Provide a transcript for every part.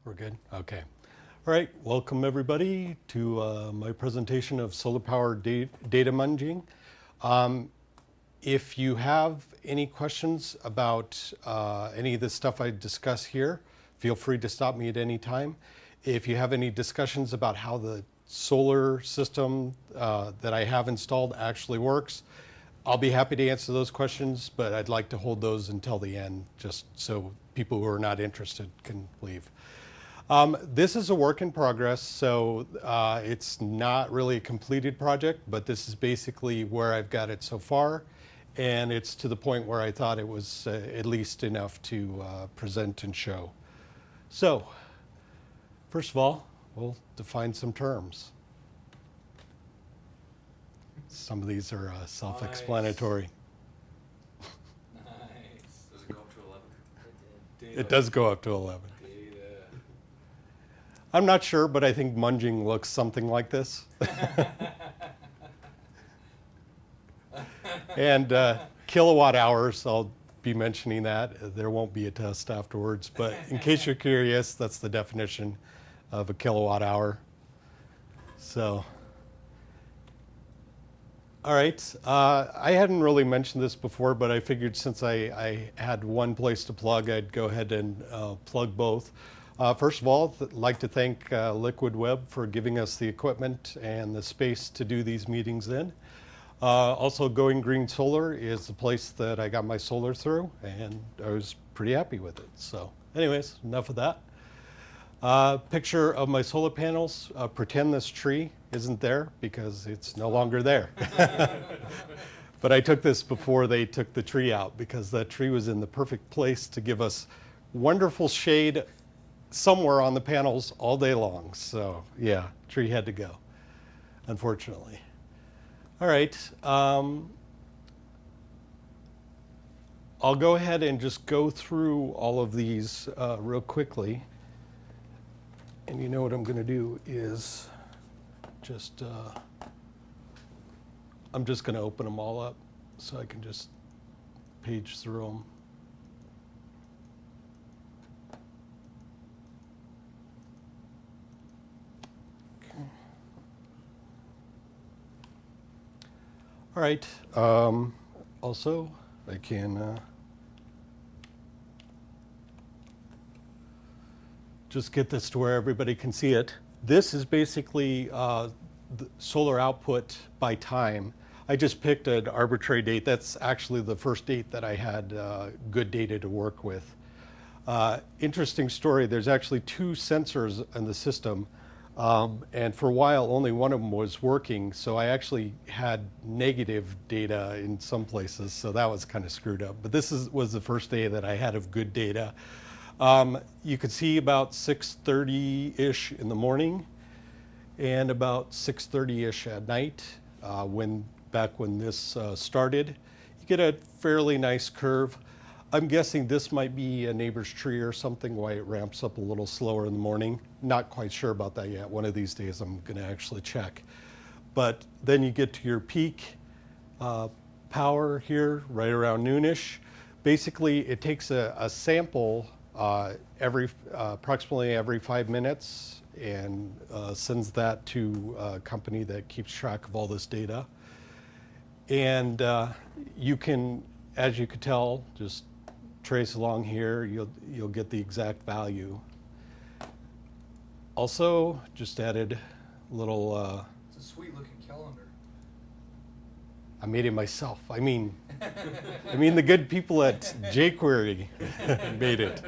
We're good? Okay. All right, welcome everybody to my presentation of solar power data munging. If you have any questions about any of the stuff I discuss here, feel free to stop me at any time. If you have any discussions about how the solar system that I have installed actually works, I'll be happy to answer those questions, but I'd like to hold those until the end, just so people who are not interested can leave. This is a work in progress, so it's not really a completed project, but this is basically where I've got it so far, and it's to the point where I thought it was at least enough to present and show. So, first of all, we'll define some terms. Some of these are self-explanatory. Nice. Does it go up to 11? It does go up to 11. I'm not sure, but I think munging looks something like this. And kilowatt hours, I'll be mentioning that. There won't be a test afterwards, but in case you're curious, that's the definition of a kilowatt hour. So, all right. I hadn't really mentioned this before, but I figured since I had one place to plug, I'd go ahead and plug both. First of all, I'd like to thank Liquid Web for giving us the equipment and the space to do these meetings in. Also, Going Green Solar is the place that I got my solar through, and I was pretty happy with it. So anyways, enough of that. Picture of my solar panels. Pretend this tree isn't there because it's no longer there. But I took this before they took the tree out because that tree was in the perfect place to give us wonderful shade somewhere on the panels all day long. So yeah, tree had to go, unfortunately. All right, I'll go ahead and just go through all of these real quickly. And you know what I'm going to do is just, I'm just going to open them all up so I can just page through them. All right, also I can just get this to where everybody can see it. This is basically the solar output by time. I just picked an arbitrary date. That's actually the first date that I had good data to work with. Interesting story, there's actually two sensors in the system. And for a while, only one of them was working, so I actually had negative data in some places, so that was kind of screwed up. But this was the first day that I had of good data. You could see about 6:30-ish in the morning and about 6:30-ish at night, back when this started. You get a fairly nice curve. I'm guessing this might be a neighbor's tree or something, why it ramps up a little slower in the morning. Not quite sure about that yet. One of these days I'm going to actually check. But then you get to your peak power here right around noonish. Basically, it takes a sample approximately every 5 minutes and sends that to a company that keeps track of all this data. And you can, as you could tell, just trace along here, you'll get the exact value. Also, just added a little... It's a sweet looking calendar. I made it myself. I mean the good people at jQuery made it.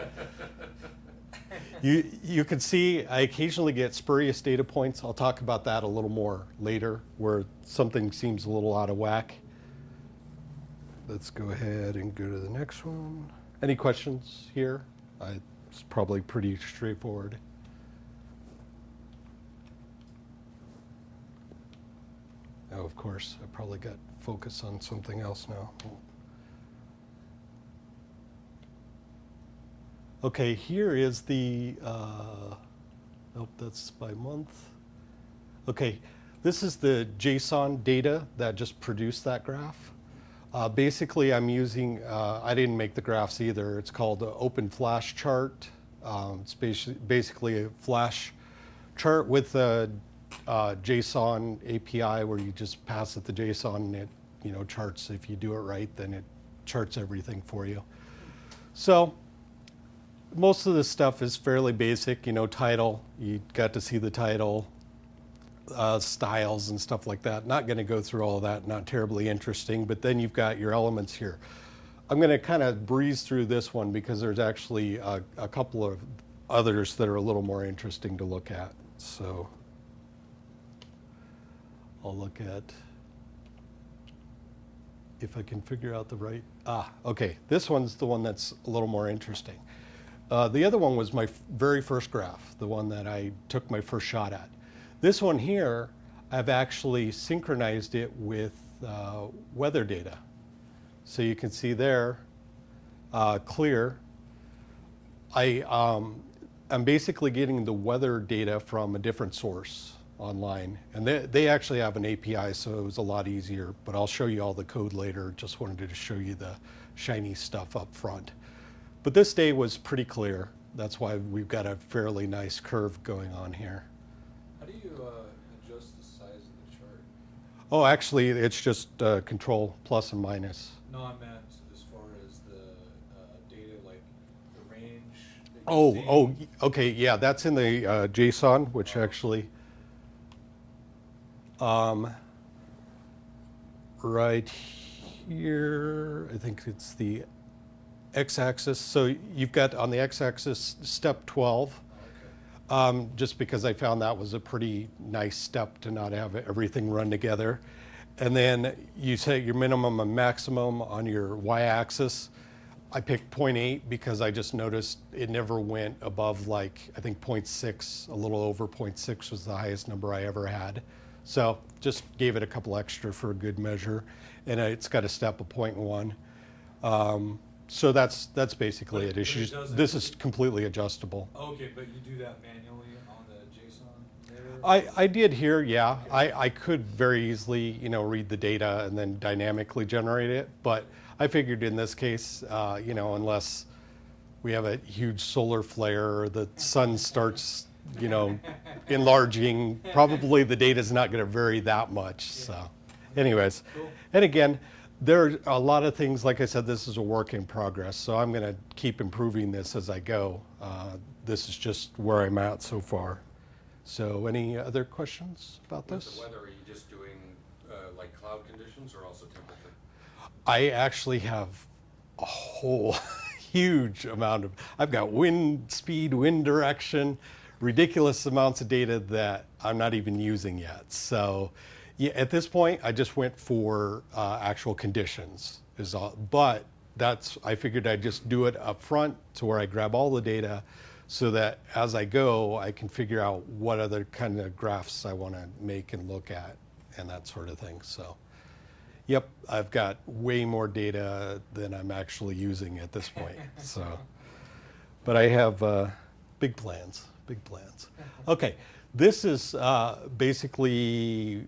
You can see I occasionally get spurious data points. I'll talk about that a little more later, where something seems a little out of whack. Let's go ahead and go to the next one. Any questions here? It's probably pretty straightforward. Oh, of course, I probably got focus on something else now. Okay, here is the, nope, that's by month. Okay, this is the JSON data that just produced that graph. Basically, I'm using, I didn't make the graphs either. It's called the Open Flash chart It's basically a Flash chart with a JSON API where you just pass it the JSON and it, charts. If you do it right, then it charts everything for you. So most of this stuff is fairly basic, title, you got to see the title, styles and stuff like that. Not going to go through all of that, not terribly interesting, but then you've got your elements here. I'm going to kind of breeze through this one because there's actually a couple of others that are a little more interesting to look at. So I'll look at if I can figure out the right, okay, this one's the one that's a little more interesting. The other one was my very first graph, the one that I took my first shot at. This one here, I've actually synchronized it with weather data. So you can see there, clear. I'm basically getting the weather data from a different source online. And they actually have an API, so it was a lot easier, but I'll show you all the code later. Just wanted to show you the shiny stuff up front. But this day was pretty clear. That's why we've got a fairly nice curve going on here. How do you adjust the size of the chart? Oh, actually, it's just control plus and minus. No, I meant as far as the data, like the range. that Oh, you're seeing. okay, yeah, that's in the JSON, which actually, right here, I think it's the x-axis. So you've got on the x-axis step 12, Okay. just because I found that was a pretty nice step to not have everything run together. And then you set your minimum and maximum on your y-axis. I picked 0.8 because I just noticed it never went above, like, I think 0.6, a little over 0.6 was the highest number I ever had. So just gave it a couple extra for a good measure. And it's got a step of 0.1. So that's basically it. But it doesn't- This is completely adjustable. Okay, but you do that manually on the JSON layer? I did here, yeah. I could very easily, read the data and then dynamically generate it. But I figured in this case, unless we have a huge solar flare or the sun starts, enlarging, probably the data is not going to vary that much. So anyways, Cool. and again, there are a lot of things, like I said, this is a work in progress. So I'm going to keep improving this as I go. This is just where I'm at so far. So any other questions about With this? the weather, are you just doing like cloud conditions or also temperature? I actually have a whole huge amount of, I've got wind speed, wind direction, ridiculous amounts of data that I'm not even using yet. So yeah, at this point, I just went for actual conditions is all, but I figured I'd just do it up front to where I grab all the data so that as I go, I can figure out what other kind of graphs I want to make and look at and that sort of thing. So, yep, I've got way more data than I'm actually using at this point. So, but I have big plans, big plans. Okay, this is basically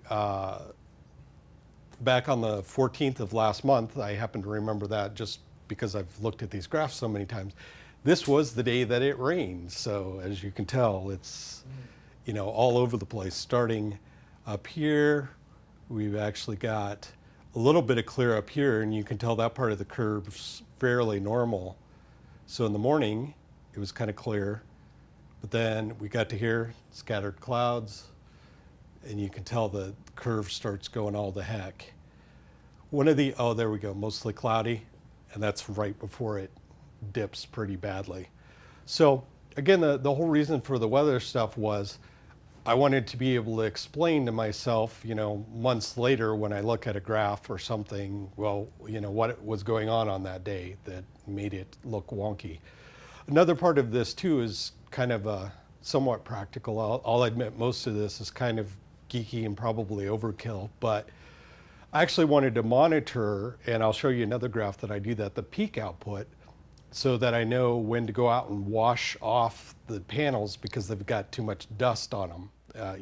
back on the 14th of last month. I happen to remember that just because I've looked at these graphs so many times. This was the day that it rained. So as you can tell, it's, all over the place. Starting up here, we've actually got a little bit of clear up here, and you can tell that part of the curve's fairly normal. So in the morning, it was kind of clear, but then we got to here, scattered clouds, and you can tell the curve starts going all the heck. Oh, there we go, mostly cloudy, and that's right before it dips pretty badly. So again, the whole reason for the weather stuff was I wanted to be able to explain to myself, months later when I look at a graph or something, well, what was going on that day that made it look wonky. Another part of this too is kind of somewhat practical. I'll admit most of this is kind of geeky and probably overkill, but I actually wanted to monitor, and I'll show you another graph that I do that, the peak output, so that I know when to go out and wash off the panels because they've got too much dust on them.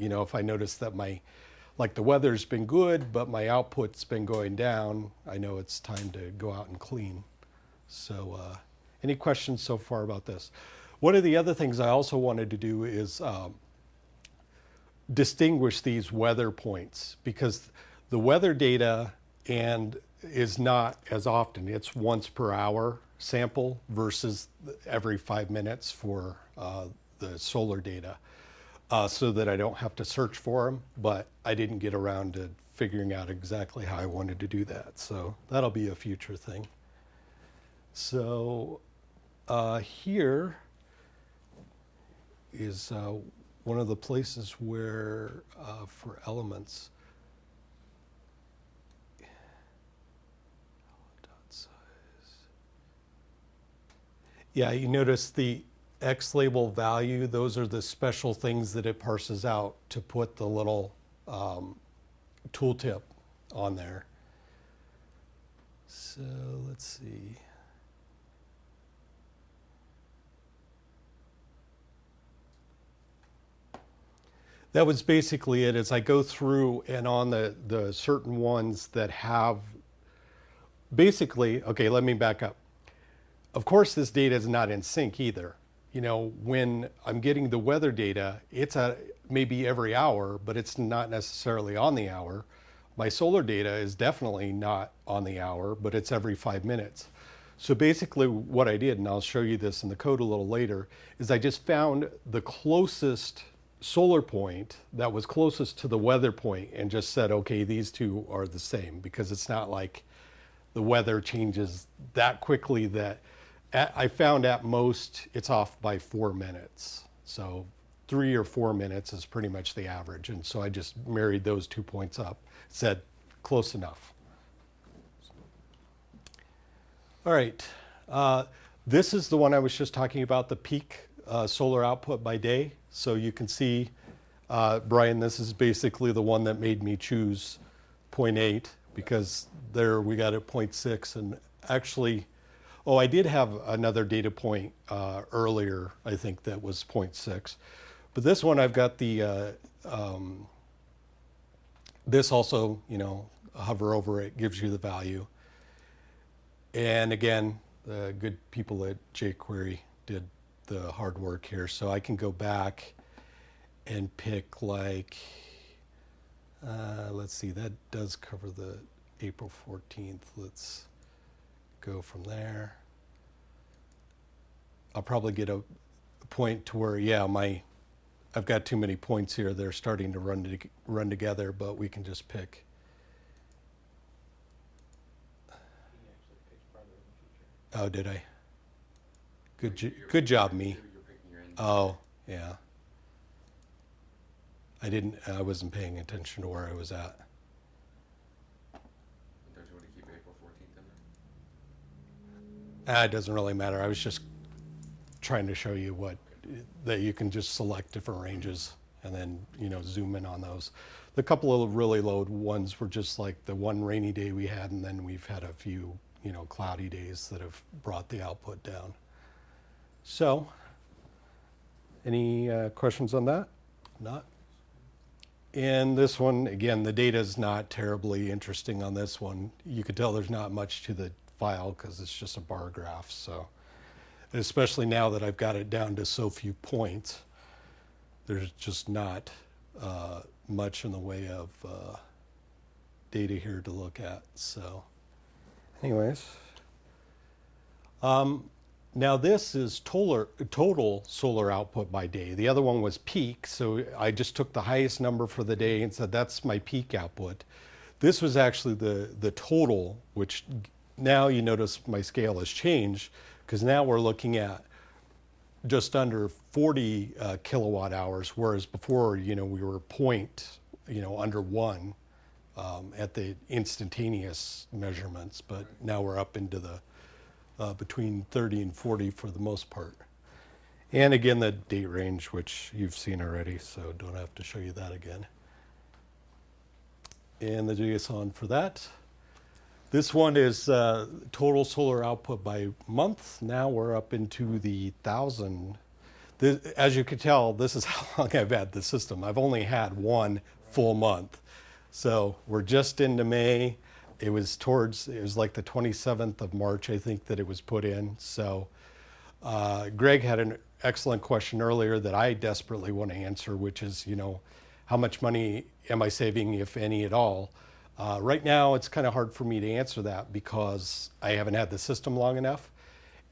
If I notice that the weather's been good, but my output's been going down, I know it's time to go out and clean. So any questions so far about this? One of the other things I also wanted to do is distinguish these weather points, because the weather data and is not as often. It's once per hour sample versus every 5 minutes for the solar data, so that I don't have to search for them. But I didn't get around to figuring out exactly how I wanted to do that. So that'll be a future thing. So here is one of the places where for elements, yeah, you notice the X label value, those are the special things that it parses out to put the little tooltip on there. So let's see. That was basically it. As I go through and on the certain ones that have basically, okay, let me back up. Of course, this data is not in sync either. You know, when I'm getting the weather data, it's maybe every hour, but it's not necessarily on the hour. My solar data is definitely not on the hour, but it's every 5 minutes. So basically what I did, and I'll show you this in the code a little later, is I just found the closest solar point that was closest to the weather point and just said, okay, these two are the same, because it's not like the weather changes that quickly that I found at most it's off by 4 minutes. So 3 or 4 minutes is pretty much the average. And so I just married those 2 points up, said close enough. All right, this is the one I was just talking about, the peak solar output by day. So you can see, Brian, this is basically the one that made me choose 0.8, because there we got it 0.6. And actually, oh, I did have another data point earlier, I think that was 0.6. But this one I've got the, this also, you know, hover over it, gives you the value. And again, the good people at jQuery did the hard work here. So I can go back and pick like, let's see, that does cover the April 14th. Let's go from there. I'll probably get a point to where, yeah, I've got too many points here. They're starting to run together, but we can just pick. Oh, did I? Good job, me. Oh, yeah. I wasn't paying attention to where I was at. Don't you want to keep April 14th in there? It doesn't really matter. I was just trying to show you that you can just select different ranges and then, you know, zoom in on those. The couple of really low ones were just like the one rainy day we had, and then we've had a few, you know, cloudy days that have brought the output down. So, any questions on that? Not? And this one, again, the data is not terribly interesting on this one. You can tell there's not much to the file because it's just a bar graph. So, especially now that I've got it down to so few points, there's just not much in the way of data here to look at. So, anyways. Now this is total solar output by day. The other one was peak, so I just took the highest number for the day and said that's my peak output. This was actually the total, which now you notice my scale has changed, because now we're looking at just under 40 kilowatt hours, whereas before, you know, we were under 1 at the instantaneous measurements, but now we're up into the between 30 and 40 for the most part. And again, the date range, which you've seen already, so don't have to show you that again. And the JSON for that. This one is total solar output by month. Now we're up into the 1,000. As you can tell, this is how long I've had the system. I've only had one full month. So we're just into May. It was like the 27th of March, I think, that it was put in. So Greg had an excellent question earlier that I desperately want to answer, which is, how much money am I saving, if any at all? Right now, it's kind of hard for me to answer that because I haven't had the system long enough,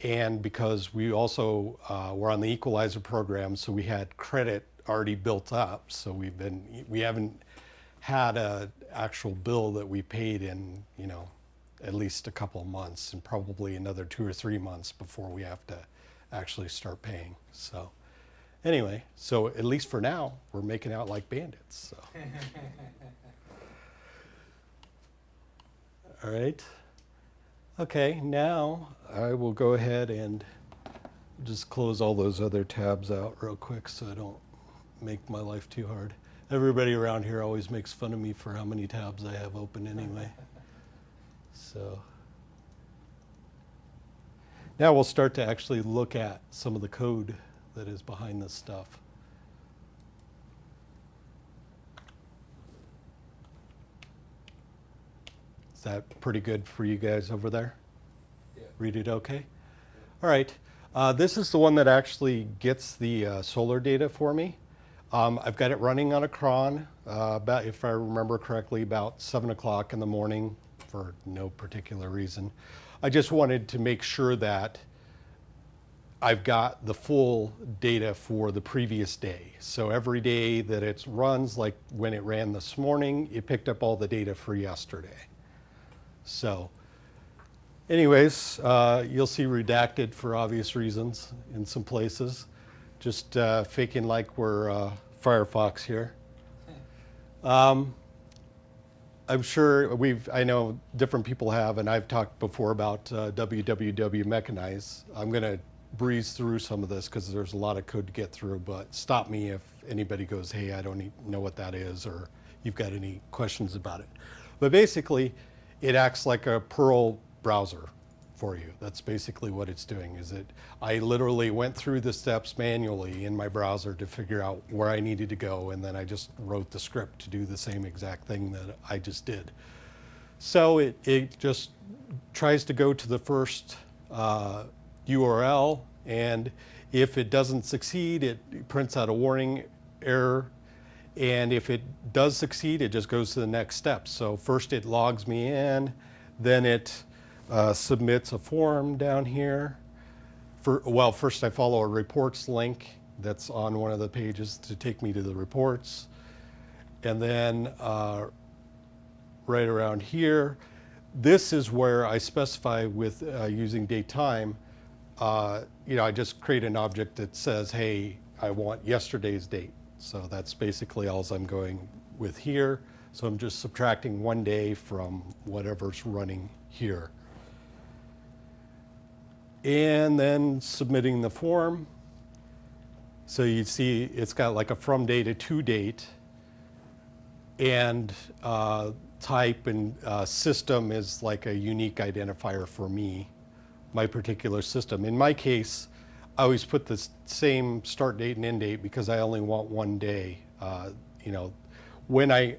and because we also were on the equalizer program, so we had credit already built up. So we haven't had a actual bill that we paid in, at least a couple of months, and probably another 2 or 3 months before we have to actually start paying. So anyway, so at least for now, we're making out like bandits. So. All right. Okay, now I will go ahead and just close all those other tabs out real quick so I don't make my life too hard. Everybody around here always makes fun of me for how many tabs I have open anyway. So now we'll start to actually look at some of the code that is behind this stuff. Is that pretty good for you guys over there? Yeah. Read it okay? All right. This is the one that actually gets the solar data for me. I've got it running on a cron, about, if I remember correctly, about 7 o'clock in the morning for no particular reason. I just wanted to make sure that I've got the full data for the previous day. So every day that it runs, like when it ran this morning, it picked up all the data for yesterday. So anyways, you'll see redacted for obvious reasons in some places. Just faking like we're Firefox here. I'm sure I know different people have, and I've talked before about www mechanize. I'm going to breeze through some of this because there's a lot of code to get through, but stop me if anybody goes, hey, I don't know what that is, or you've got any questions about it. But basically, it acts like a Perl browser for you. That's basically what it's doing. I literally went through the steps manually in my browser to figure out where I needed to go, and then I just wrote the script to do the same exact thing that I just did. So it just tries to go to the first URL, and if it doesn't succeed, it prints out a warning error. And if it does succeed, it just goes to the next step. So first it logs me in, then it submits a form down here. First I follow a reports link that's on one of the pages to take me to the reports. And then right around here, this is where I specify with using datetime, I just create an object that says, hey, I want yesterday's date. So that's basically all I'm going with here. So I'm just subtracting 1 day from whatever's running here. And then submitting the form. So you see it's got like a from date to to date. And type and system is like a unique identifier for me, my particular system. In my case, I always put the same start date and end date because I only want 1 day. When I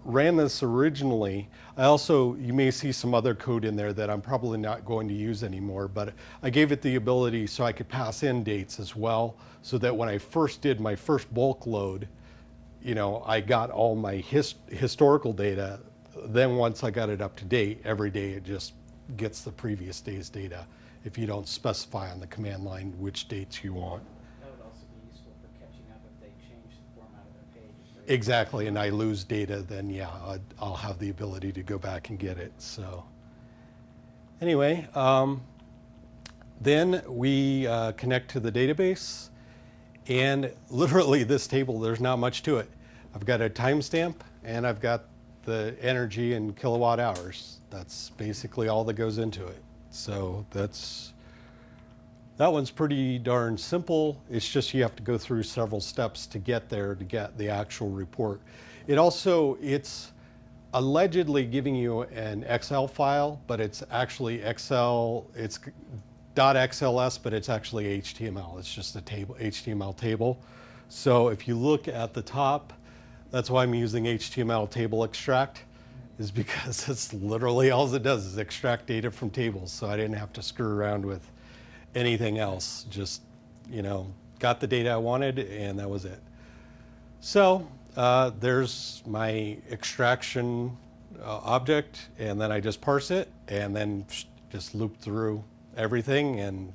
ran this originally, you may see some other code in there that I'm probably not going to use anymore, but I gave it the ability so I could pass in dates as well, so that when I first did my first bulk load, I got all my historical data. Then once I got it up to date, every day it just gets the previous day's data if you don't specify on the command line which dates you want. That would also be useful for catching up if they change the format of their page. Exactly, and I lose data, then yeah, I'll have the ability to go back and get it. So anyway, then we connect to the database, and literally this table, there's not much to it. I've got a timestamp, and I've got the energy in kilowatt hours. That's basically all that goes into it. So that one's pretty darn simple. It's just you have to go through several steps to get there to get the actual report. It's allegedly giving you an Excel file, but it's actually Excel, it's .xls, but it's actually HTML. It's just a table, HTML table. So if you look at the top, that's why I'm using HTML table extract, is because it's literally all it does is extract data from tables. So I didn't have to screw around with anything else. Just, got the data I wanted, and that was it. So there's my extraction object, and then I just parse it, and then just loop through everything. And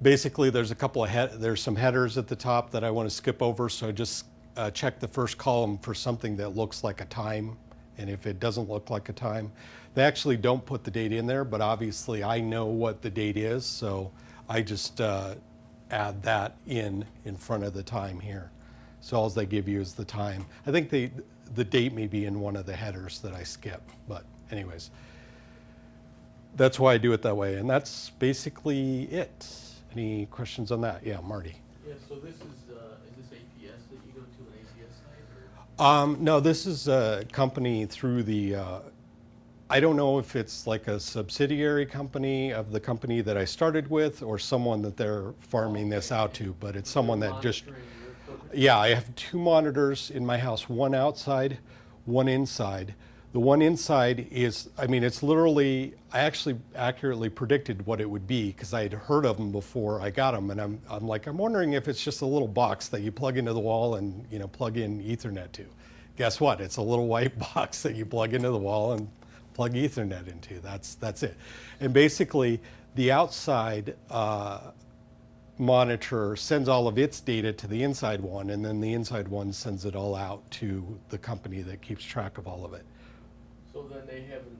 basically, there's a couple of there's some headers at the top that I want to skip over. So I just check the first column for something that looks like a time, and if it doesn't look like a time, they actually don't put the date in there. But obviously, I know what the date is, so I just add that in front of the time here. So all they give you is the time. I think the date may be in one of the headers that I skip, but anyways, that's why I do it that way, and that's basically it. Any questions on that? Yeah, Marty. Yeah, so this is this APS that you go to, an APS site? Or? No, this is a company through the, I don't know if it's like a subsidiary company of the company that I started with or someone that they're farming this out to, but it's someone that just, Monitoring your equipment? yeah, I have 2 monitors in my house, one outside, one inside. The one inside is, it's literally, I actually accurately predicted what it would be because I had heard of them before I got them, and I'm wondering if it's just a little box that you plug into the wall and plug in Ethernet to. Guess what? It's a little white box that you plug into the wall and plug Ethernet into. That's it. And basically, the outside monitor sends all of its data to the inside one, and then the inside one sends it all out to the company that keeps track of all of it. So then they haven't,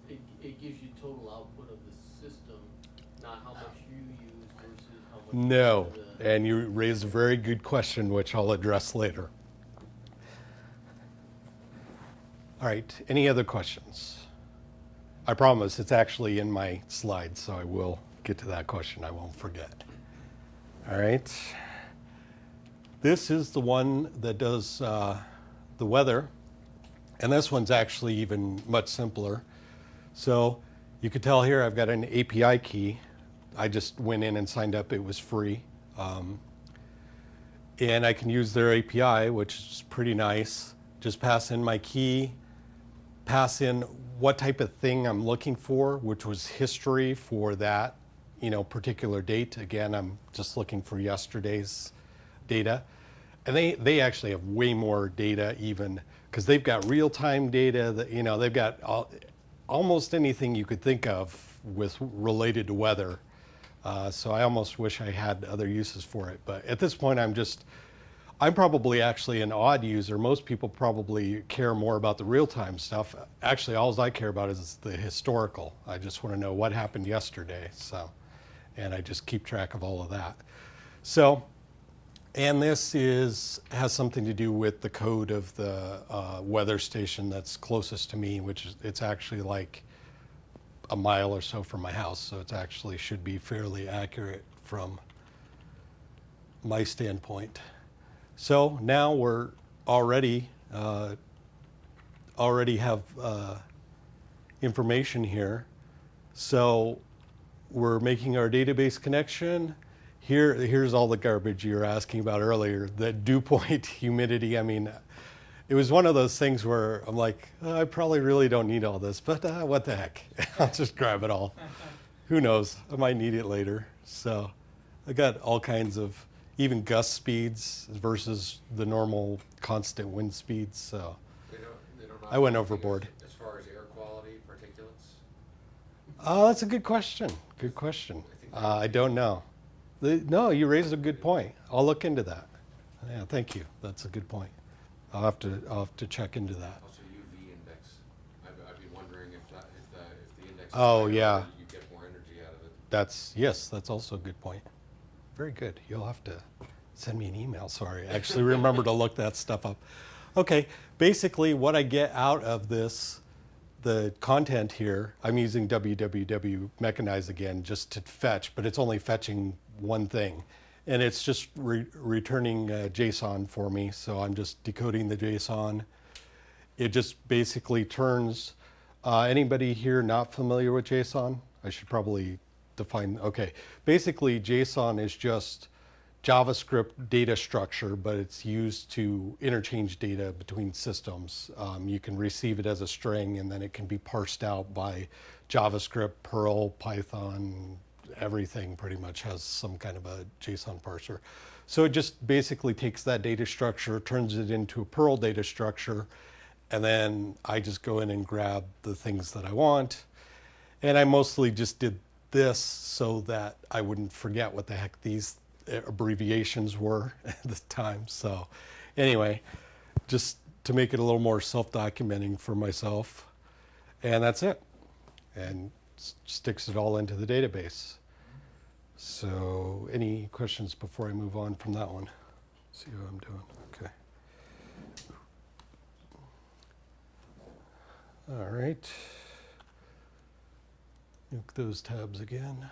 it gives you total output of the system, not how much you use versus how much. No, the- and you raised a very good question, which I'll address later. All right, any other questions? I promise it's actually in my slides, so I will get to that question. I won't forget. All right. This is the one that does the weather, and this one's actually even much simpler. So you can tell here I've got an API key. I just went in and signed up. It was free. And I can use their API, which is pretty nice. Just pass in my key, pass in what type of thing I'm looking for, which was history for that particular date. Again, I'm just looking for yesterday's data. And they actually have way more data even, because they've got real-time data that, they've got almost anything you could think of related to weather. So I almost wish I had other uses for it. But at this point, I'm probably actually an odd user. Most people probably care more about the real-time stuff. Actually, all I care about is the historical. I just want to know what happened yesterday. And I just keep track of all of that. So, and this has something to do with the code of the weather station that's closest to me, which is, it's actually like a mile or so from my house. So it actually should be fairly accurate from my standpoint. So now we're already have information here. So we're making our database connection. Here's all the garbage you were asking about earlier. The dew point, humidity. It was one of those things where I'm like, I probably really don't need all this, but what the heck? I'll just grab it all. Who knows? I might need it later. So I got all kinds of, even gust speeds versus the normal constant wind speeds. So They don't I went offer anything overboard. As far as air quality, particulates? Oh, that's a good question. Good question. I don't know. No, you raised a good point. I'll look into that. Yeah, thank you. That's a good point. I'll have to check into that. Also UV index. I'd be wondering if the index is Oh, higher, yeah. you get more energy out of it. That's also a good point. Very good. You'll have to send me an email. Sorry, actually remember to look that stuff up. Okay, basically what I get out of this, the content here, I'm using www mechanize again just to fetch, but it's only fetching one thing. And it's just returning JSON for me. So I'm just decoding the JSON. It just basically turns, anybody here not familiar with JSON? I should probably define, okay. Basically JSON is just JavaScript data structure, but it's used to interchange data between systems. You can receive it as a string, and then it can be parsed out by JavaScript, Perl, Python, everything pretty much has some kind of a JSON parser. So it just basically takes that data structure, turns it into a Perl data structure, and then I just go in and grab the things that I want. And I mostly just did this so that I wouldn't forget what the heck these abbreviations were at the time. So anyway, just to make it a little more self-documenting for myself. And that's it. And sticks it all into the database. So any questions before I move on from that one? See how I'm doing. Okay. All right. Nuke those tabs again.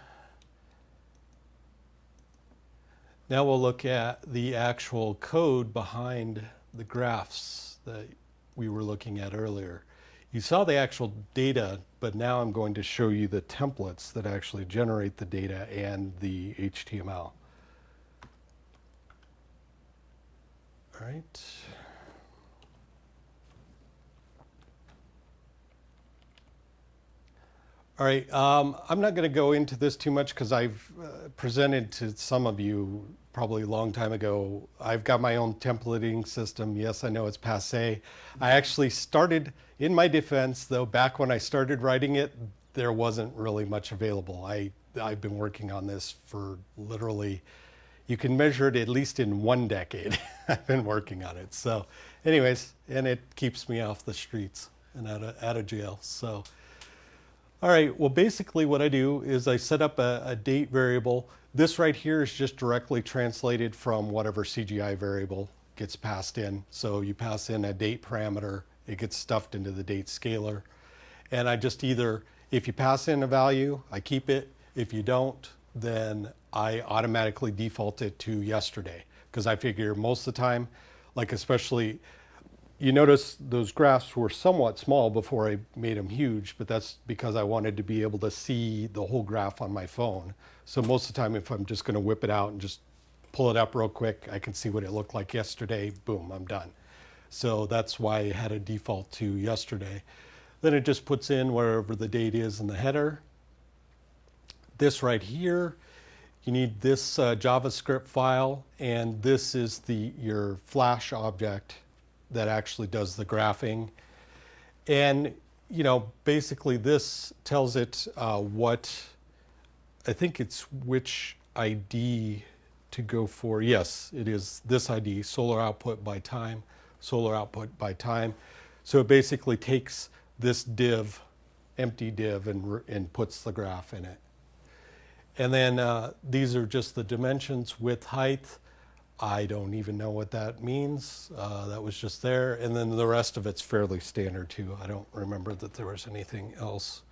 Now we'll look at the actual code behind the graphs that we were looking at earlier. You saw the actual data, but now I'm going to show you the templates that actually generate the data and the HTML. All right. All right, I'm not going to go into this too much because I've presented to some of you probably a long time ago. I've got my own templating system. Yes, I know it's passé. I actually started, in my defense, though, back when I started writing it, there wasn't really much available. I've been working on this for literally, you can measure it at least in 1 decade. I've been working on it. So anyways, and it keeps me off the streets and out of jail. So. All right, well, basically what I do is I set up a date variable. This right here is just directly translated from whatever CGI variable gets passed in. So you pass in a date parameter, it gets stuffed into the date scalar. And I just either, if you pass in a value, I keep it. If you don't, then I automatically default it to yesterday. Because I figure most of the time, like especially, you notice those graphs were somewhat small before I made them huge, but that's because I wanted to be able to see the whole graph on my phone. So most of the time, if I'm just going to whip it out and just pull it up real quick, I can see what it looked like yesterday. Boom, I'm done. So that's why I had a default to yesterday. Then it just puts in wherever the date is in the header. This right here, you need this JavaScript file, and this is your Flash object that actually does the graphing. And, you know, basically this tells it what, I think it's which ID to go for. Yes, it is this ID, solar output by time, solar output by time. So it basically takes this div, empty div, and puts the graph in it. And then these are just the dimensions, width, height. I don't even know what that means. That was just there. And then the rest of it's fairly standard too. I don't remember that there was anything else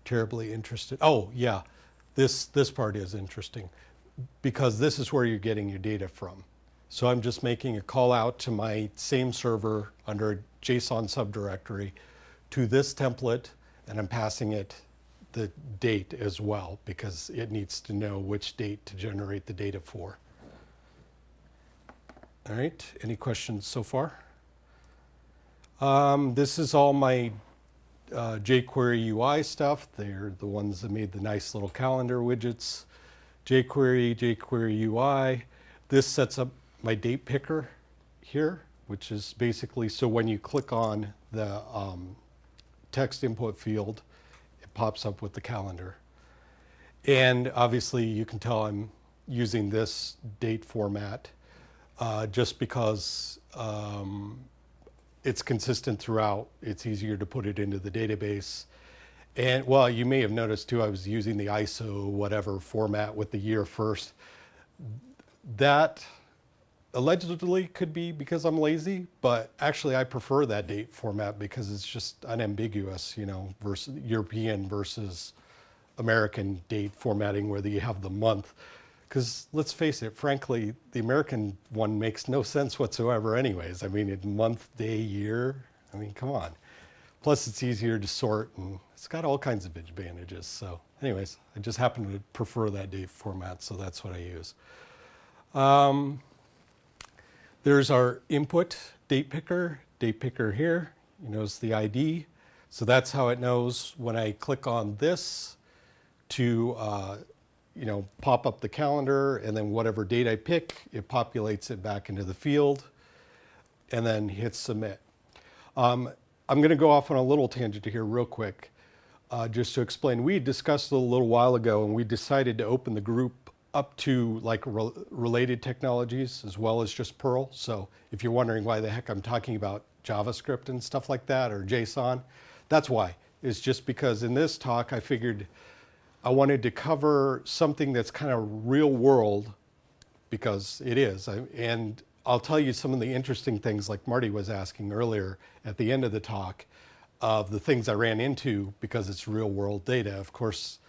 terribly interesting. Oh yeah, this part is interesting because this is where you're getting your data from. So I'm just making a call out to my same server under a JSON subdirectory to this template, and I'm passing it the date as well because it needs to know which date to generate the data for. All right, any questions so far? This is all my jQuery UI stuff. They're the ones that made the nice little calendar widgets. jQuery UI. This sets up my date picker here, which is basically, so when you click on the text input field, it pops up with the calendar. And obviously you can tell I'm using this date format just because it's consistent throughout. It's easier to put it into the database. And well, you may have noticed too, I was using the ISO whatever format with the year first. That allegedly could be because I'm lazy, but actually I prefer that date format because it's just unambiguous, you know, versus European versus American date formatting where you have the month. Because let's face it, frankly, the American one makes no sense whatsoever anyways. I mean, it's month, day, year. I mean, come on. Plus, it's easier to sort, and it's got all kinds of advantages. So anyways, I just happen to prefer that date format, so that's what I use. There's our input date picker here. You notice the ID. So that's how it knows when I click on this to pop up the calendar, and then whatever date I pick, it populates it back into the field and then hits submit. I'm going to go off on a little tangent here real quick, just to explain. We discussed it a little while ago, and we decided to open the group up to like related technologies as well as just Perl. So if you're wondering why the heck I'm talking about JavaScript and stuff like that, or JSON, that's why. It's just because in this talk I figured I wanted to cover something that's kind of real world, because it is. And I'll tell you some of the interesting things, like Marty was asking earlier at the end of the talk, of the things I ran into because it's real world data. Of course,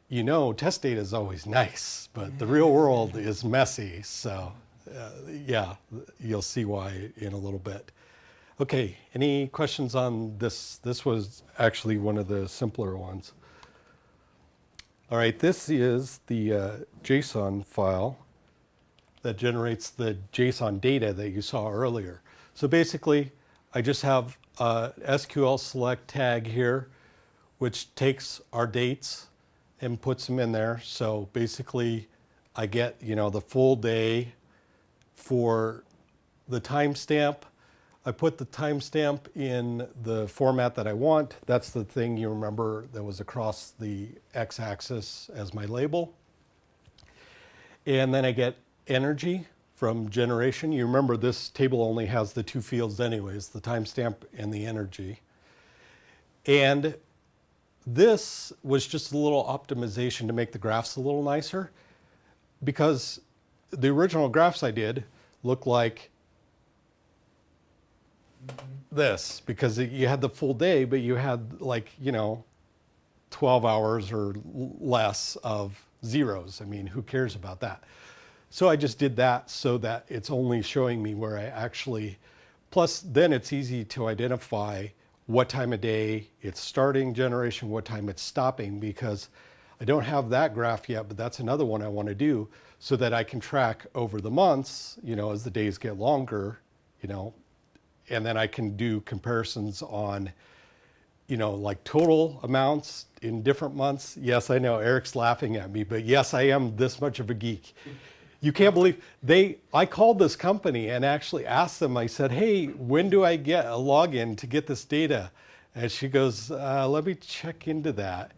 test data is always nice, but the real world is messy. So yeah, you'll see why in a little bit. Okay, any questions on this? This was actually one of the simpler ones. All right, this is the JSON file that generates the JSON data that you saw earlier. So basically, I just have a SQL select tag here, which takes our dates and puts them in there. So basically, I get the full day for the timestamp. I put the timestamp in the format that I want. That's the thing you remember that was across the x-axis as my label. And then I get energy from generation. You remember this table only has the two fields anyways, the timestamp and the energy. And this was just a little optimization to make the graphs a little nicer, because the original graphs I did look like this, because you had the full day, but you had 12 hours or less of zeros. I mean, who cares about that? So I just did that so that it's only showing me where I actually, plus then it's easy to identify what time of day it's starting generation, what time it's stopping, because I don't have that graph yet, but that's another one I want to do so that I can track over the months, as the days get longer, and then I can do comparisons on, like total amounts in different months. Yes, I know Eric's laughing at me, but yes, I am this much of a geek. You can't believe I called this company and actually asked them, I said, hey, when do I get a login to get this data? And she goes, let me check into that.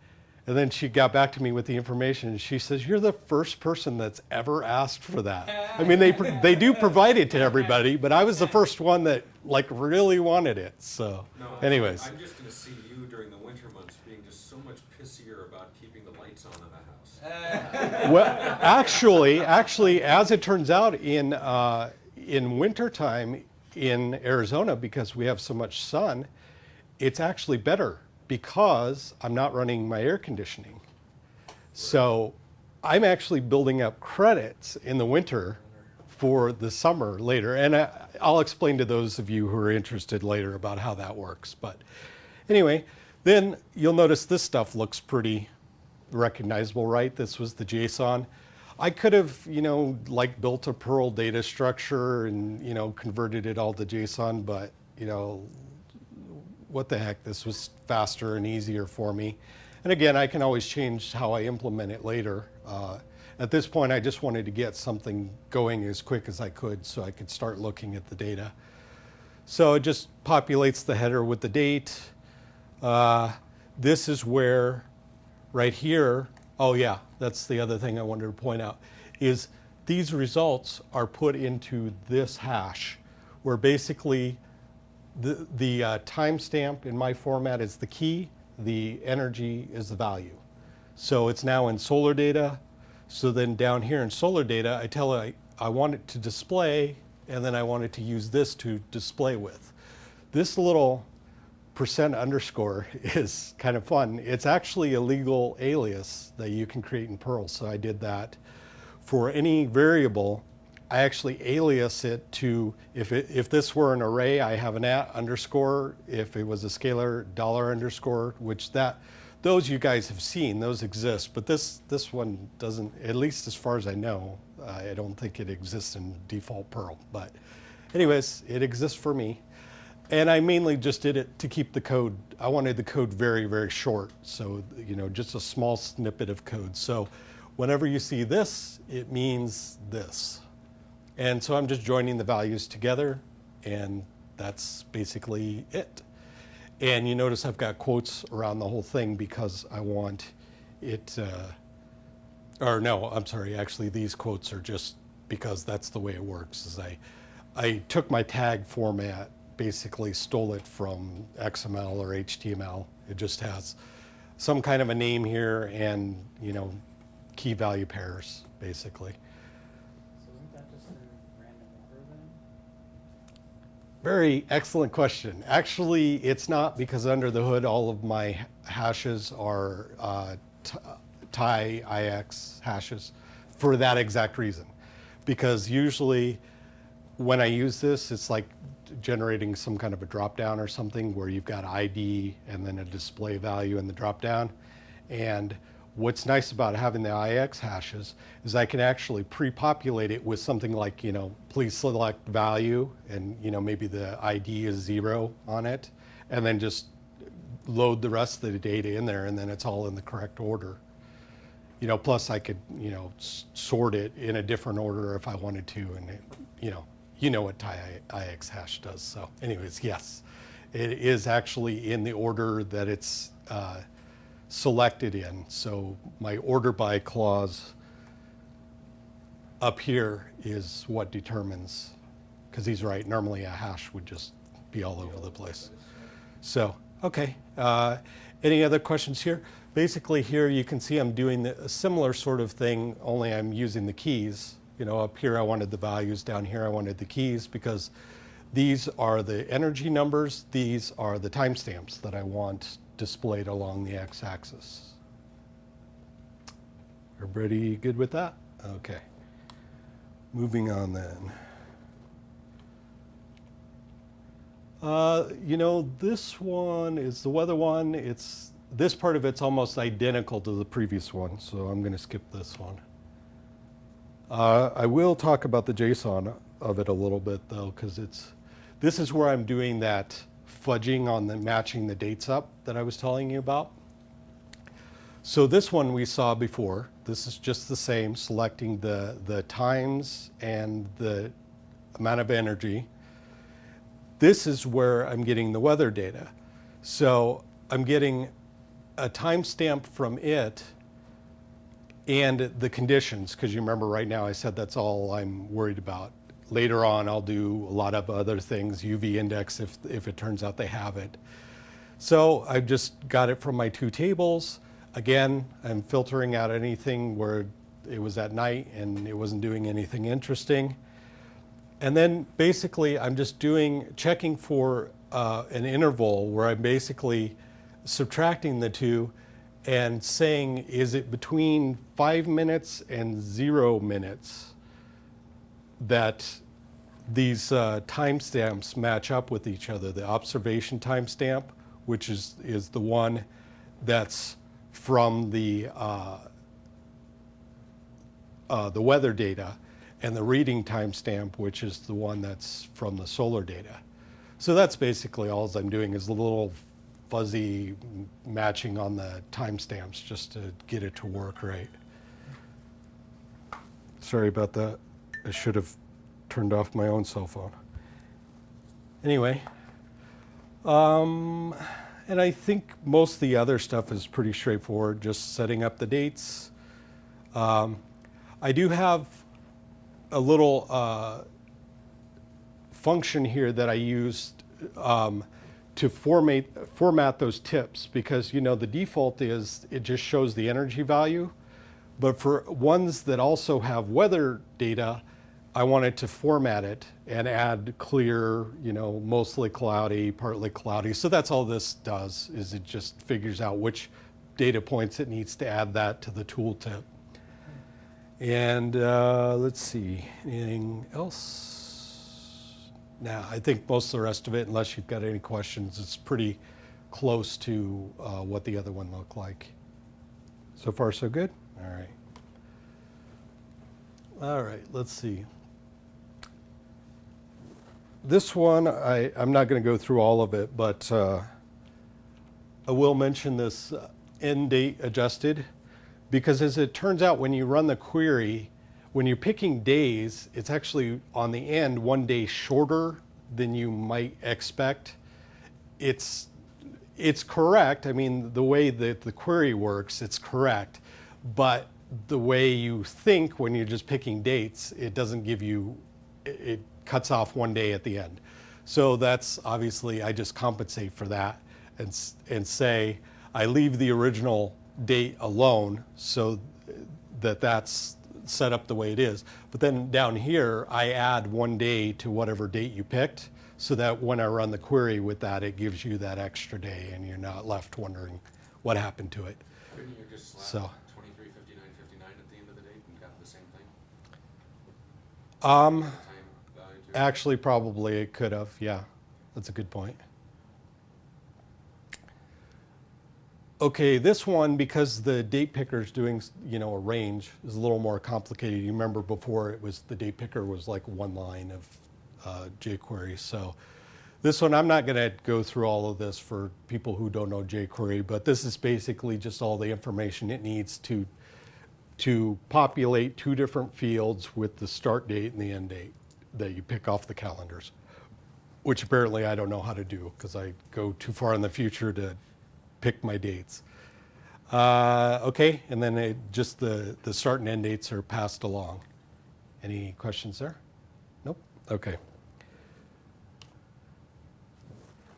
And then she got back to me with the information, and she says, you're the first person that's ever asked for that. I mean, they do provide it to everybody, but I was the first one that really wanted it. So anyways. I'm just going to see you during the winter months being just so much pissier about keeping the lights on in the house. Well, actually, as it turns out, in wintertime in Arizona, because we have so much sun, it's actually better, because I'm not running my air conditioning. So I'm actually building up credits in the winter for the summer later. And I'll explain to those of you who are interested later about how that works. But anyway, then you'll notice this stuff looks pretty recognizable, right? This was the JSON. I could have, built a Perl data structure and, converted it all to JSON, but, what the heck, this was faster and easier for me. And again, I can always change how I implement it later. At this point, I just wanted to get something going as quick as I could so I could start looking at the data. So it just populates the header with the date. This is where, right here, oh yeah, that's the other thing I wanted to point out, is these results are put into this hash, where basically the timestamp in my format is the key, the energy is the value. So it's now in solar data. So then down here in solar data, I tell it I want it to display, and then I want it to use this to display with. This little %_ is kind of fun. It's actually a legal alias that you can create in Perl. So I did that. For any variable, I actually alias it to, if this were an array, I have an @_. If it was a scalar, $_, which those you guys have seen, those exist, but this one doesn't, at least as far as I know. I don't think it exists in default Perl, but anyways, it exists for me. And I mainly just did it to keep the code. I wanted the code very, very short. So, just a small snippet of code. So whenever you see this, it means this. And so I'm just joining the values together, and that's basically it. And you notice I've got quotes around the whole thing because I want it, or no, I'm sorry, actually these quotes are just because that's the way it works. Is I took my tag format, basically stole it from XML or HTML. It just has some kind of a name here and, key value pairs, basically. So isn't that just in random order then? Very excellent question. Actually, it's not, because under the hood, all of my hashes are TIE-IX hashes for that exact reason. Because usually when I use this, it's like generating some kind of a drop-down or something where you've got ID and then a display value in the drop-down. And what's nice about having the IX hashes is I can actually pre-populate it with something like, please select value, and maybe the ID is 0 on it, and then just load the rest of the data in there, and then it's all in the correct order. Plus I could, sort it in a different order if I wanted to, and you know what TIE-IX hash does. So anyways, yes, it is actually in the order that it's selected in. So my order by clause up here is what determines, because he's right, normally a hash would just be all over the place. So, okay, any other questions here? Basically here you can see I'm doing a similar sort of thing, only I'm using the keys. Up here I wanted the values, down here I wanted the keys, because these are the energy numbers, these are the timestamps that I want displayed along the x-axis. Everybody good with that? Okay. Moving on then. This one is the weather one. This part of it's almost identical to the previous one, so I'm going to skip this one. I will talk about the JSON of it a little bit though, because this is where I'm doing that fudging on the matching the dates up that I was telling you about. So this one we saw before. This is just the same, selecting the times and the amount of energy. This is where I'm getting the weather data. So I'm getting a timestamp from it and the conditions, because you remember right now I said that's all I'm worried about. Later on I'll do a lot of other things, UV index if it turns out they have it. So I've just got it from my two tables. Again, I'm filtering out anything where it was at night and it wasn't doing anything interesting. And then basically I'm just checking for an interval where I'm basically subtracting the two and saying, is it between 5 minutes and 0 minutes that these timestamps match up with each other. The observation timestamp, which is the one that's from the weather data, and the reading timestamp, which is the one that's from the solar data. So that's basically all I'm doing, is a little fuzzy matching on the timestamps just to get it to work right. Sorry about that. I should have turned off my own cell phone. Anyway, and I think most of the other stuff is pretty straightforward, just setting up the dates. I do have a little function here that I used to format those tips, because the default is it just shows the energy value. But for ones that also have weather data, I wanted to format it and add clear, mostly cloudy, partly cloudy. So that's all this does, is it just figures out which data points it needs to add that to the tooltip. And let's see, anything else? Nah, I think most of the rest of it, unless you've got any questions, it's pretty close to what the other one looked like. So far, so good? All right. All right, let's see. This one, I'm not going to go through all of it, but I will mention this end date adjusted, because as it turns out, when you run the query, when you're picking days, it's actually on the end 1 day shorter than you might expect. It's correct. I mean, the way that the query works, it's correct. But the way you think when you're just picking dates, it doesn't give you, it cuts off 1 day at the end. So that's obviously, I just compensate for that and say, I leave the original date alone so that that's set up the way it is. But then down here, I add 1 day to whatever date you picked, so that when I run the query with that, it gives you that extra day and you're not left wondering what happened to it. Couldn't you just slap So. 23, 59, 59 at the end of the date and got the same thing? Um, Time value too? Actually, probably it could have, yeah. That's a good point. Okay, this one, because the date picker is doing, a range, is a little more complicated. You remember before it was, the date picker was like one line of jQuery. So this one, I'm not going to go through all of this for people who don't know jQuery, but this is basically just all the information it needs to populate 2 different fields with the start date and the end date that you pick off the calendars, which apparently I don't know how to do because I go too far in the future to pick my dates. Okay, and then just the start and end dates are passed along. Any questions there? Nope. Okay.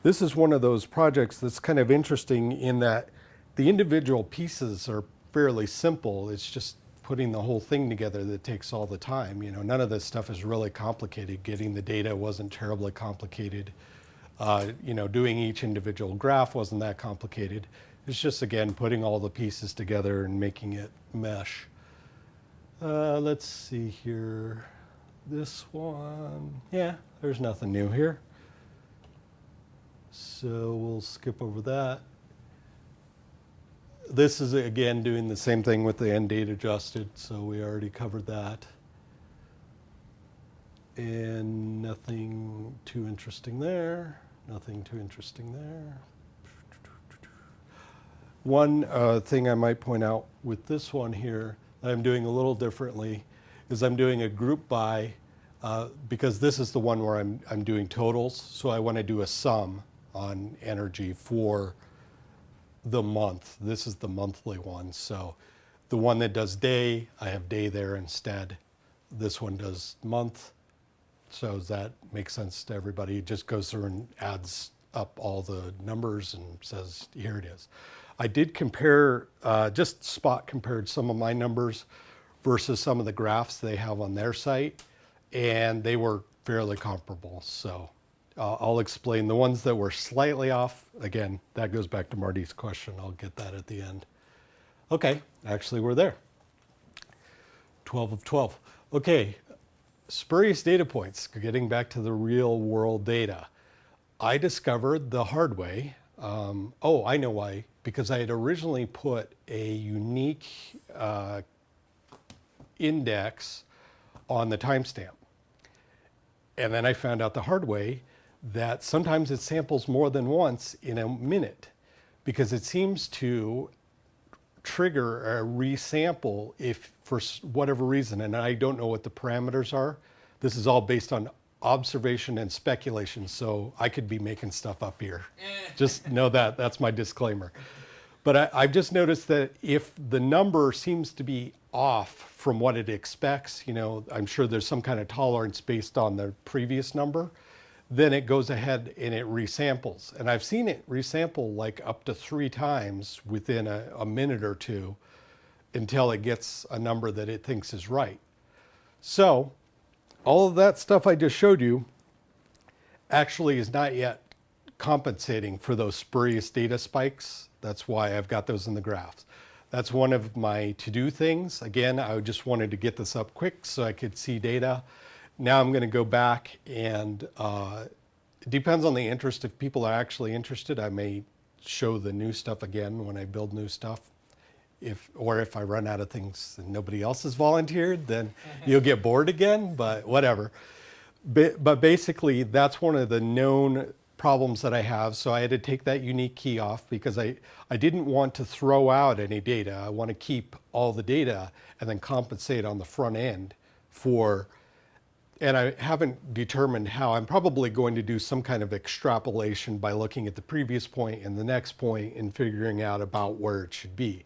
This is one of those projects that's kind of interesting in that the individual pieces are fairly simple. It's just putting the whole thing together that takes all the time. None of this stuff is really complicated. Getting the data wasn't terribly complicated. Doing each individual graph wasn't that complicated. It's just, again, putting all the pieces together and making it mesh. Let's see here. This one, yeah, there's nothing new here. So we'll skip over that. This is, again, doing the same thing with the end date adjusted, so we already covered that. And nothing too interesting there. Nothing too interesting there. One thing I might point out with this one here that I'm doing a little differently is I'm doing a group by, because this is the one where I'm doing totals, so I want to do a sum on energy for the month. This is the monthly one, so the one that does day, I have day there instead. This one does month. So does that make sense to everybody? It just goes through and adds up all the numbers and says, here it is. I did compare, just spot compared some of my numbers versus some of the graphs they have on their site, and they were fairly comparable. So I'll explain the ones that were slightly off. Again, that goes back to Marty's question. I'll get that at the end. Okay, actually we're there. 12 of 12. Okay. Spurious data points, getting back to the real world data. I discovered the hard way. I know why. Because I had originally put a unique index on the timestamp. And then I found out the hard way that sometimes it samples more than once in a minute, because it seems to trigger a resample if for whatever reason, and I don't know what the parameters are. This is all based on observation and speculation, so I could be making stuff up here. Just know that, that's my disclaimer. But I've just noticed that if the number seems to be off from what it expects, I'm sure there's some kind of tolerance based on the previous number, then it goes ahead and it resamples. And I've seen it resample like up to 3 times within a minute or two until it gets a number that it thinks is right. So all of that stuff I just showed you actually is not yet compensating for those spurious data spikes. That's why I've got those in the graphs. That's one of my to-do things. Again, I just wanted to get this up quick so I could see data. Now I'm going to go back and it depends on the interest. If people are actually interested, I may show the new stuff again when I build new stuff. if I run out of things and nobody else has volunteered, then you'll get bored again, but whatever. But basically, that's one of the known problems that I have. So I had to take that unique key off because I didn't want to throw out any data. I want to keep all the data and then compensate on the front end for, and I haven't determined how. I'm probably going to do some kind of extrapolation by looking at the previous point and the next point and figuring out about where it should be.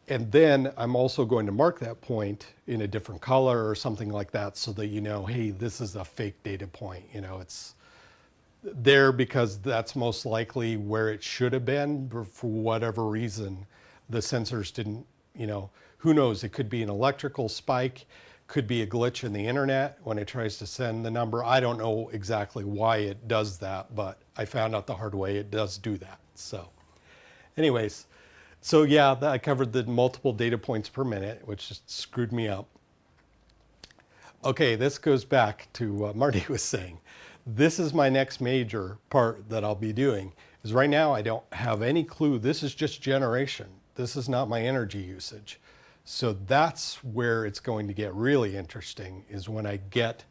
And then I'm also going to mark that point in a different color or something like that so that you know, hey, this is a fake data point. You know, it's there because that's most likely where it should have been, but for whatever reason, the sensors didn't, you know, who knows? It could be an electrical spike, could be a glitch in the internet when it tries to send the number. I don't know exactly why it does that, but I found out the hard way it does do that. So anyways, so yeah, I covered the multiple data points per minute, which just screwed me up. Okay, this goes back to what Marty was saying. This is my next major part that I'll be doing, is right now I don't have any clue. This is just generation. This is not my energy usage. So that's where it's going to get really interesting, is when I get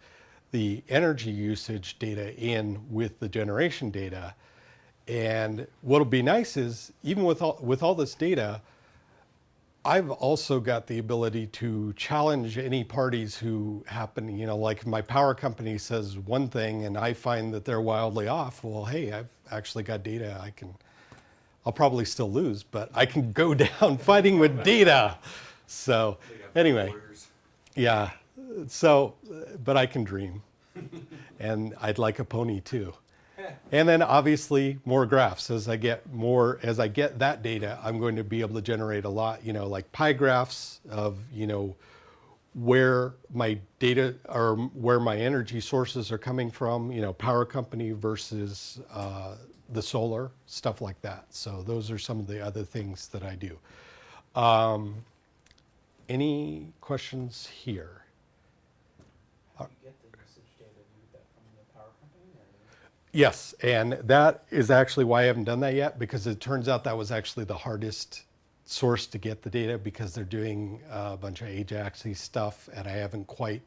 the energy usage data in with the generation data. And what'll be nice is, even with all this data, I've also got the ability to challenge any parties who happen, you know, like if my power company says one thing and I find that they're wildly off, well, hey, I've actually got data. I'll probably still lose, but I can go down fighting with data. So anyway, yeah, so, but I can dream. And I'd like a pony too. And then obviously more graphs. As I get that data, I'm going to be able to generate a lot, you know, like pie graphs of, you know, where my data or where my energy sources are coming from, you know, power company versus the solar, stuff like that. So those are some of the other things that I do. Any questions here? How do you get the usage data? Do you get that from the power company? Or? Yes, and that is actually why I haven't done that yet, because it turns out that was actually the hardest source to get the data, because they're doing a bunch of Ajax-y stuff, and I haven't quite,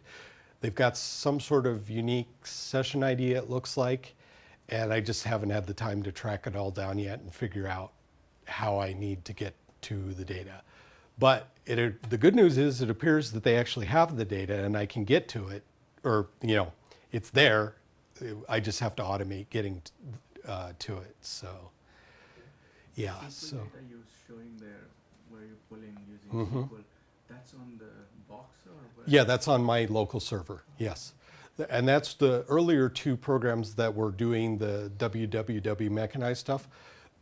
they've got some sort of unique session ID, it looks like, and I just haven't had the time to track it all down yet and figure out how I need to get to the data. But the good news is it appears that they actually have the data and I can get to it, or, you know, it's there. I just have to automate getting to it. So, yeah. So data you're showing there, where you're pulling using SQL, that's on the box or where? yeah, that's on my local server. Yes, and that's the earlier two programs that were doing the www mechanized stuff.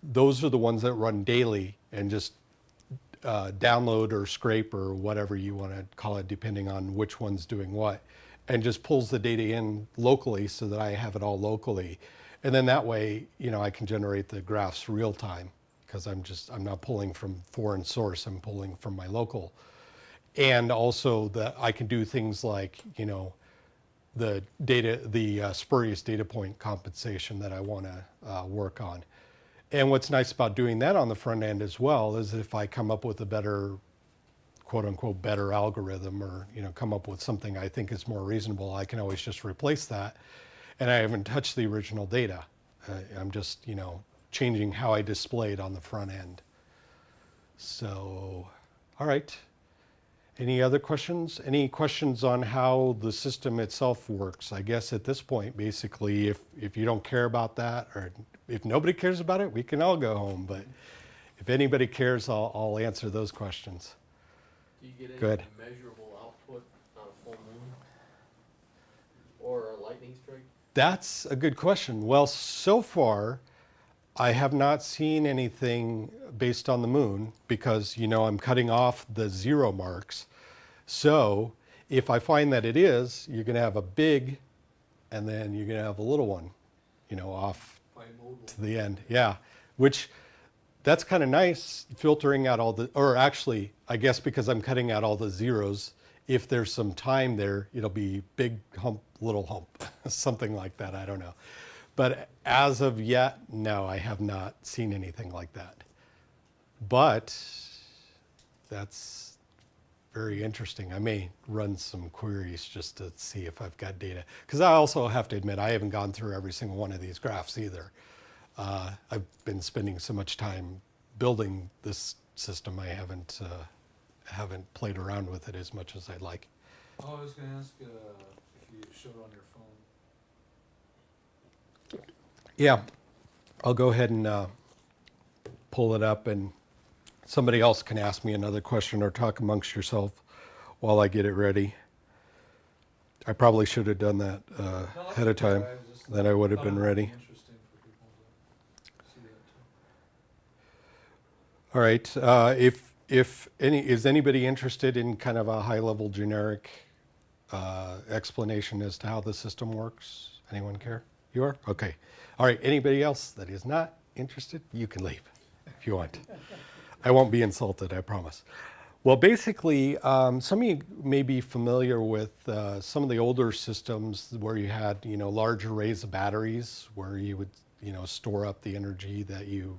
Those are the ones that run daily and just download or scrape or whatever you want to call it, depending on which one's doing what, and just pulls the data in locally so that I have it all locally. And then that way, you know, I can generate the graphs real time, because I'm not pulling from foreign source, I'm pulling from my local. And also that I can do things like, you know, the spurious data point compensation that I want to work on. And what's nice about doing that on the front end as well is if I come up with a better, quote unquote, better algorithm, or, you know, come up with something I think is more reasonable, I can always just replace that. And I haven't touched the original data. I'm just, you know, changing how I display it on the front end. So, all right. Any other questions? Any questions on how the system itself works? I guess at this point, basically, if you don't care about that, or if nobody cares about it, we can all go home. But if anybody cares, I'll answer those questions. Do you get any Good. measurable output on a full moon? Or a lightning strike? That's a good question. Well, so far, I have not seen anything based on the moon, because, you know, I'm cutting off the 0 marks. So if I find that it is, you're going to have a big, and then you're going to have a little one, you know, off to the end. Yeah, which that's kind of nice, filtering out all the, or actually, I guess because I'm cutting out all the zeros, if there's some time there, it'll be big hump, little hump, something like that. I don't know. But as of yet, no, I have not seen anything like that. But that's very interesting. I may run some queries just to see if I've got data. Because I also have to admit, I haven't gone through every single one of these graphs either. I've been spending so much time building this system, I haven't played around with it as much as I'd like. Oh, I was gonna ask if you showed on your phone. Yeah, I'll go ahead and pull it up, and somebody else can ask me another question or talk amongst yourself while I get it ready. I probably should have done that ahead of time, then I would have been ready. Interesting for people to see that too. All right, is anybody interested in kind of a high-level generic explanation as to how the system works? Anyone care? You are? Okay. All right, anybody else that is not interested, you can leave if you want. I won't be insulted, I promise. Well, basically, some of you may be familiar with some of the older systems where you had, large arrays of batteries where you would, store up the energy that you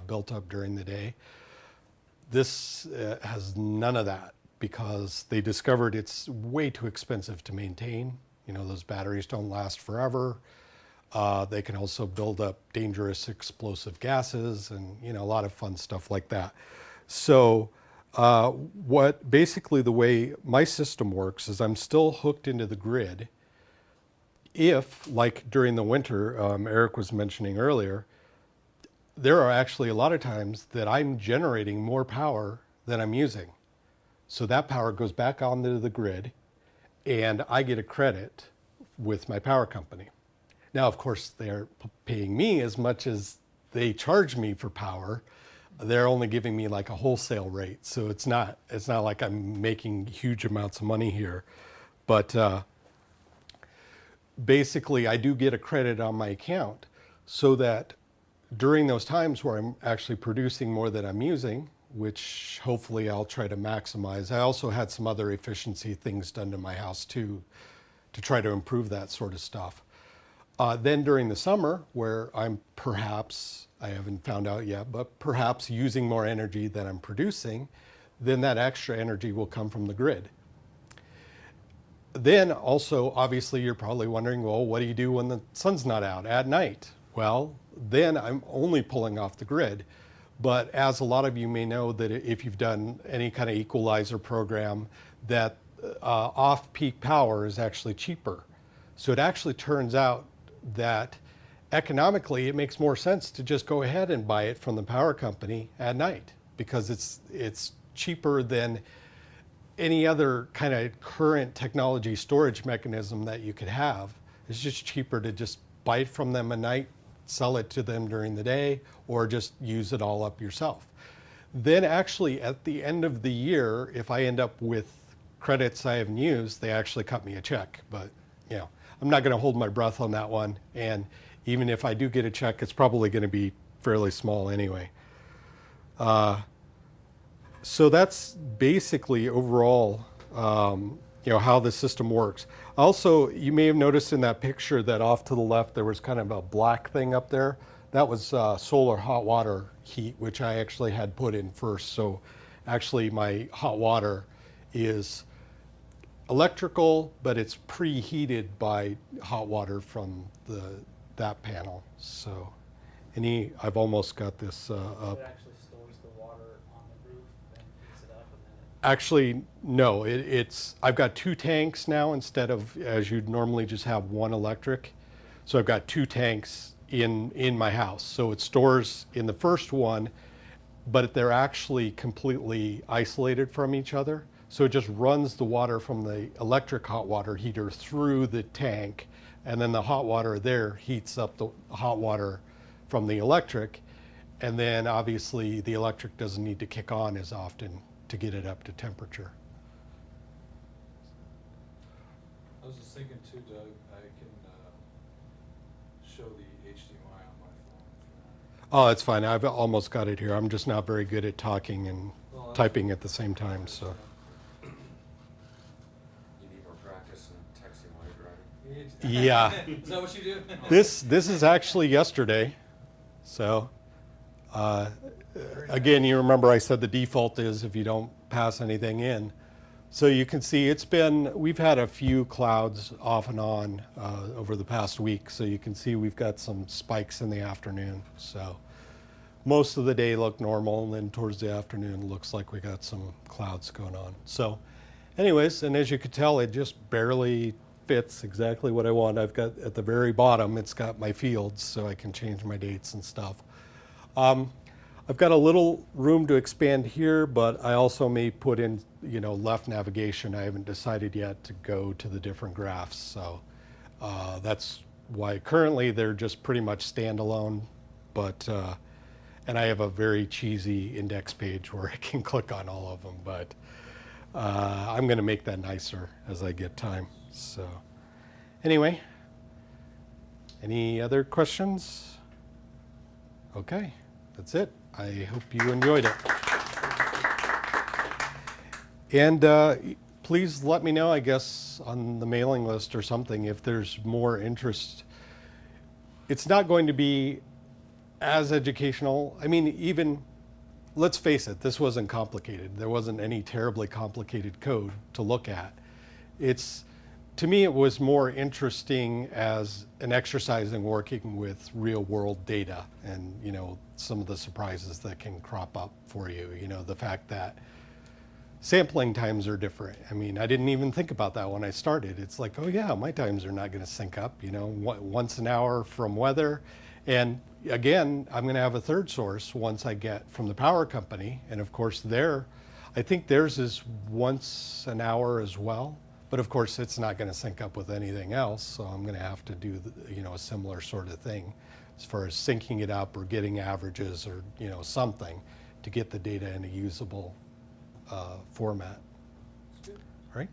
built up during the day. This has none of that because they discovered it's way too expensive to maintain. Those batteries don't last forever. They can also build up dangerous explosive gases and, a lot of fun stuff like that. So basically the way my system works is I'm still hooked into the grid. If, like during the winter, Eric was mentioning earlier, there are actually a lot of times that I'm generating more power than I'm using. So that power goes back onto the grid and I get a credit with my power company. Now, of course, they're paying me as much as they charge me for power. They're only giving me like a wholesale rate. So it's not like I'm making huge amounts of money here. But basically, I do get a credit on my account so that during those times where I'm actually producing more than I'm using, which hopefully I'll try to maximize. I also had some other efficiency things done to my house too, to try to improve that sort of stuff. Then during the summer, where I'm perhaps, I haven't found out yet, but perhaps using more energy than I'm producing, then that extra energy will come from the grid. Then also, obviously, you're probably wondering, well, what do you do when the sun's not out at night? Well, then I'm only pulling off the grid. But as a lot of you may know, that if you've done any kind of equalizer program, that off-peak power is actually cheaper. So it actually turns out that economically it makes more sense to just go ahead and buy it from the power company at night because it's cheaper than any other kind of current technology storage mechanism that you could have. It's just cheaper to just buy it from them at night, sell it to them during the day, or just use it all up yourself. Then actually at the end of the year, if I end up with credits I haven't used, they actually cut me a check. But I'm not going to hold my breath on that one. And even if I do get a check, it's probably going to be fairly small anyway. So that's basically overall, how the system works. Also, you may have noticed in that picture that off to the left, there was kind of a black thing up there. That was solar hot water heat, which I actually had put in first. So actually my hot water is electrical, but it's preheated by hot water from that panel. So I've almost got this up. It actually stores the water on the roof and heats it up and then Actually, no, I've got two tanks now instead of, as you'd normally just have one electric. So I've got two tanks in my house. So it stores in the first one, but they're actually completely isolated from each other. So it just runs the water from the electric hot water heater through the tank, and then the hot water there heats up the hot water from the electric. And then obviously the electric doesn't need to kick on as often to get it up to temperature. I was just thinking too, Doug, I can show the HDMI on my phone if you want. Oh, it's fine. I've almost got it here. I'm just not very good at talking and typing at the same time, so. You need more practice in texting while you're driving. Yeah. Is that what you do? This is actually yesterday. So again, you remember I said the default is if you don't pass anything in. So you can see we've had a few clouds off and on over the past week. So you can see we've got some spikes in the afternoon. So most of the day looked normal, and then towards the afternoon looks like we got some clouds going on. So anyways, and as you could tell, it just barely fits exactly what I want. I've got at the very bottom, it's got my fields so I can change my dates and stuff. I've got a little room to expand here, but I also may put in, left navigation. I haven't decided yet to go to the different graphs. So that's why currently they're just pretty much standalone, but, and I have a very cheesy index page where I can click on all of them, but I'm gonna make that nicer as I get time. So anyway, any other questions? Okay, that's it. I hope you enjoyed it. And please let me know, I guess, on the mailing list or something if there's more interest. It's not going to be as educational. I mean, even, let's face it, this wasn't complicated. There wasn't any terribly complicated code to look at. To me, it was more interesting as an exercise in working with real world data and, some of the surprises that can crop up for you. The fact that sampling times are different. I mean, I didn't even think about that when I started. It's like, oh yeah, my times are not going to sync up, once an hour from weather. And again, I'm going to have a third source once I get from the power company. And of course I think theirs is once an hour as well. But of course, it's not going to sync up with anything else. So I'm going to have to do, a similar sort of thing as far as syncing it up or getting averages or, something to get the data in a usable format. All right.